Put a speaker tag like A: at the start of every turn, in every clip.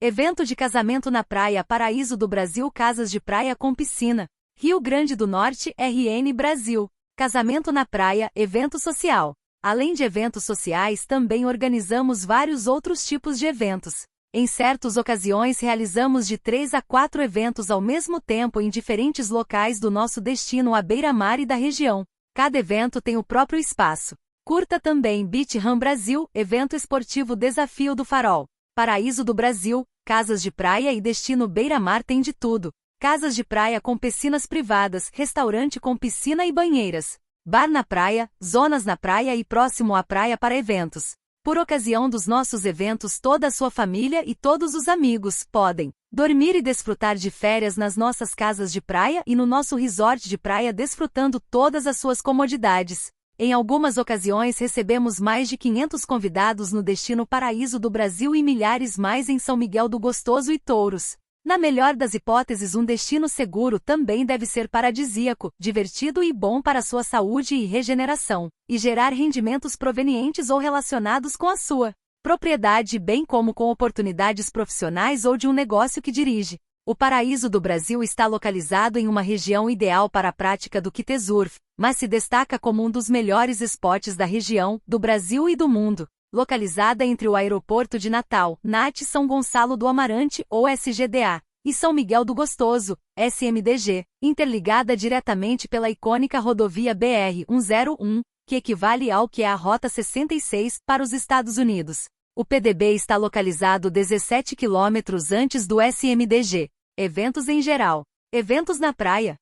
A: Evento de casamento na praia Paraíso do Brasil. Casas de praia com piscina. Rio Grande do Norte, RN Brasil. Casamento na praia, evento social. Além de eventos sociais, também organizamos vários outros tipos de eventos. Em certas ocasiões realizamos de 3 a 4 eventos ao mesmo tempo em diferentes locais do nosso destino à beira-mar e da região. Cada evento tem o próprio espaço. Curta também Beach Run Brasil, evento esportivo Desafio do Farol. Paraíso do Brasil, casas de praia e destino beira-mar tem de tudo. Casas de praia com piscinas privadas, restaurante com piscina e banheiras. Bar na praia, zonas na praia e próximo à praia para eventos. Por ocasião dos nossos eventos, toda a sua família e todos os amigos podem dormir e desfrutar de férias nas nossas casas de praia e no nosso resort de praia, desfrutando todas as suas comodidades. Em algumas ocasiões recebemos mais de 500 convidados no destino Paraíso do Brasil e milhares mais em São Miguel do Gostoso e Touros. Na melhor das hipóteses, um destino seguro também deve ser paradisíaco, divertido e bom para sua saúde e regeneração, e gerar rendimentos provenientes ou relacionados com a sua propriedade, bem como com oportunidades profissionais ou de um negócio que dirige. O Paraíso do Brasil está localizado em uma região ideal para a prática do kitesurf, mas se destaca como um dos melhores spots da região, do Brasil e do mundo. Localizada entre o Aeroporto de Natal, NAT São Gonçalo do Amarante, ou SGDA, e São Miguel do Gostoso, SMDG, interligada diretamente pela icônica rodovia BR-101, que equivale ao que é a Rota 66, para os Estados Unidos. O PDB está localizado 17 quilômetros antes do SMDG. Eventos em geral. Eventos na praia.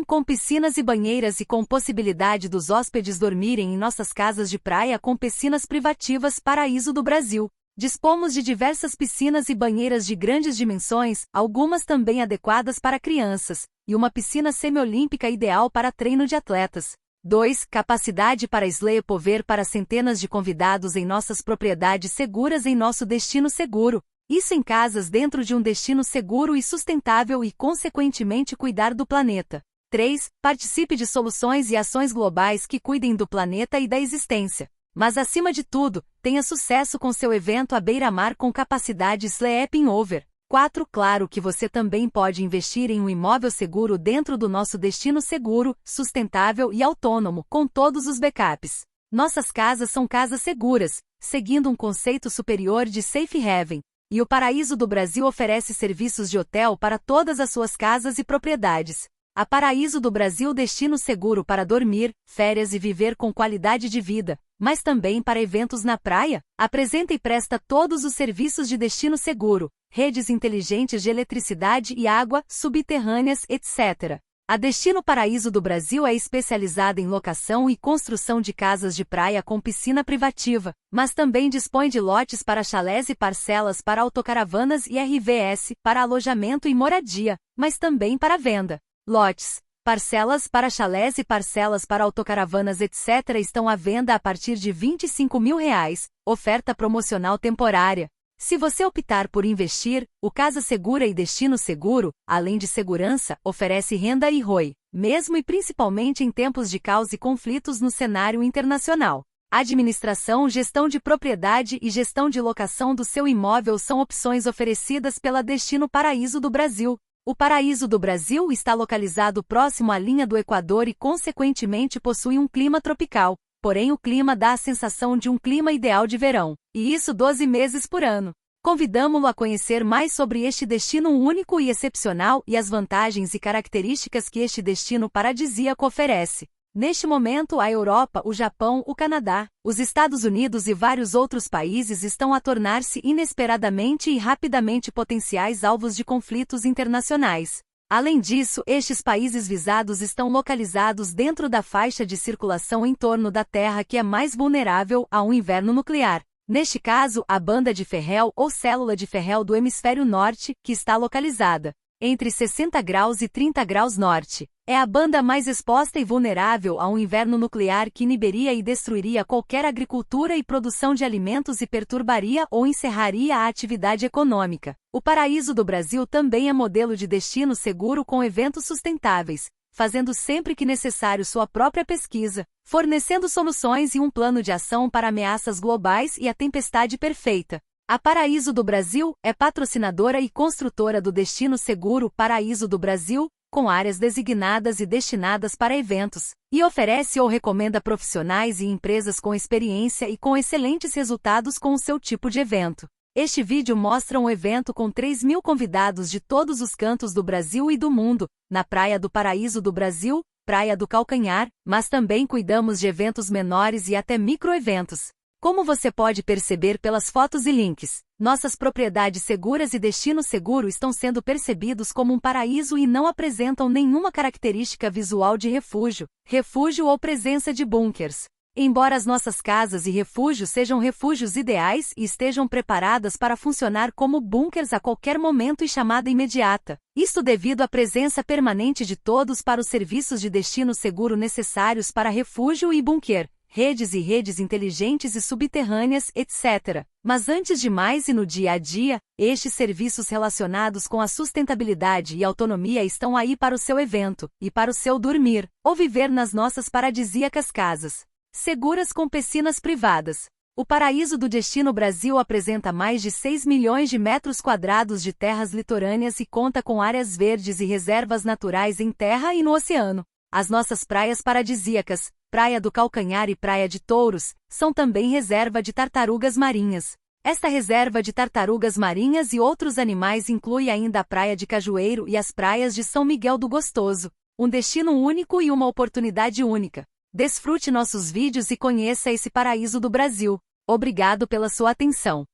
A: Com piscinas e banheiras e com possibilidade dos hóspedes dormirem em nossas casas de praia com piscinas privativas. Paraíso do Brasil. Dispomos de diversas piscinas e banheiras de grandes dimensões, algumas também adequadas para crianças, e uma piscina semiolímpica ideal para treino de atletas. 2. Capacidade para sleepover para centenas de convidados em nossas propriedades seguras em nosso destino seguro. Isso em casas dentro de um destino seguro e sustentável e, consequentemente, cuidar do planeta. 3. Participe de soluções e ações globais que cuidem do planeta e da existência. Mas, acima de tudo, tenha sucesso com seu evento à beira-mar com capacidade sleeping over. 4. Claro que você também pode investir em um imóvel seguro dentro do nosso destino seguro, sustentável e autônomo, com todos os backups. Nossas casas são casas seguras, seguindo um conceito superior de Safe Haven. E o Paraíso do Brasil oferece serviços de hotel para todas as suas casas e propriedades. A Paraíso do Brasil, destino seguro para dormir, férias e viver com qualidade de vida, mas também para eventos na praia, apresenta e presta todos os serviços de destino seguro, redes inteligentes de eletricidade e água, subterrâneas, etc. A Destino Paraíso do Brasil é especializada em locação e construção de casas de praia com piscina privativa, mas também dispõe de lotes para chalés e parcelas para autocaravanas e RVS, para alojamento e moradia, mas também para venda. Lotes, parcelas para chalés e parcelas para autocaravanas, etc. estão à venda a partir de R$ 25 mil, oferta promocional temporária. Se você optar por investir, o Casa Segura e Destino Seguro, além de segurança, oferece renda e ROI, mesmo e principalmente em tempos de caos e conflitos no cenário internacional. Administração, gestão de propriedade e gestão de locação do seu imóvel são opções oferecidas pela Destino Paraíso do Brasil. O Paraíso do Brasil está localizado próximo à linha do Equador e, consequentemente, possui um clima tropical. Porém, o clima dá a sensação de um clima ideal de verão, e isso 12 meses por ano. Convidamo-lo a conhecer mais sobre este destino único e excepcional e as vantagens e características que este destino paradisíaco oferece. Neste momento, a Europa, o Japão, o Canadá, os Estados Unidos e vários outros países estão a tornar-se inesperadamente e rapidamente potenciais alvos de conflitos internacionais. Além disso, estes países visados estão localizados dentro da faixa de circulação em torno da Terra que é mais vulnerável a um inverno nuclear. Neste caso, a banda de Ferrel ou célula de Ferrel do hemisfério norte, que está localizada entre 60 graus e 30 graus norte. É a banda mais exposta e vulnerável a um inverno nuclear que inibiria e destruiria qualquer agricultura e produção de alimentos e perturbaria ou encerraria a atividade econômica. O Paraíso do Brasil também é modelo de destino seguro com eventos sustentáveis, fazendo sempre que necessário sua própria pesquisa, fornecendo soluções e um plano de ação para ameaças globais e a tempestade perfeita. A Paraíso do Brasil é patrocinadora e construtora do Destino Seguro Paraíso do Brasil, com áreas designadas e destinadas para eventos, e oferece ou recomenda profissionais e empresas com experiência e com excelentes resultados com o seu tipo de evento. Este vídeo mostra um evento com 3.000 convidados de todos os cantos do Brasil e do mundo, na Praia do Paraíso do Brasil, Praia do Calcanhar, mas também cuidamos de eventos menores e até microeventos. Como você pode perceber pelas fotos e links, nossas propriedades seguras e destino seguro estão sendo percebidos como um paraíso e não apresentam nenhuma característica visual de refúgio, ou presença de bunkers. Embora as nossas casas e refúgios sejam refúgios ideais e estejam preparadas para funcionar como bunkers a qualquer momento e chamada imediata, isto devido à presença permanente de todos para os serviços de destino seguro necessários para refúgio e bunker, redes inteligentes e subterrâneas, etc. Mas antes de mais e no dia a dia, estes serviços relacionados com a sustentabilidade e autonomia estão aí para o seu evento, e para o seu dormir, ou viver nas nossas paradisíacas casas. Seguras com piscinas privadas. O Paraíso do Destino Brasil apresenta mais de 6 milhões de metros quadrados de terras litorâneas e conta com áreas verdes e reservas naturais em terra e no oceano. As nossas praias paradisíacas, Praia do Calcanhar e Praia de Touros, são também reserva de tartarugas marinhas. Esta reserva de tartarugas marinhas e outros animais inclui ainda a Praia de Cajueiro e as praias de São Miguel do Gostoso. Um destino único e uma oportunidade única. Desfrute nossos vídeos e conheça esse paraíso do Brasil. Obrigado pela sua atenção.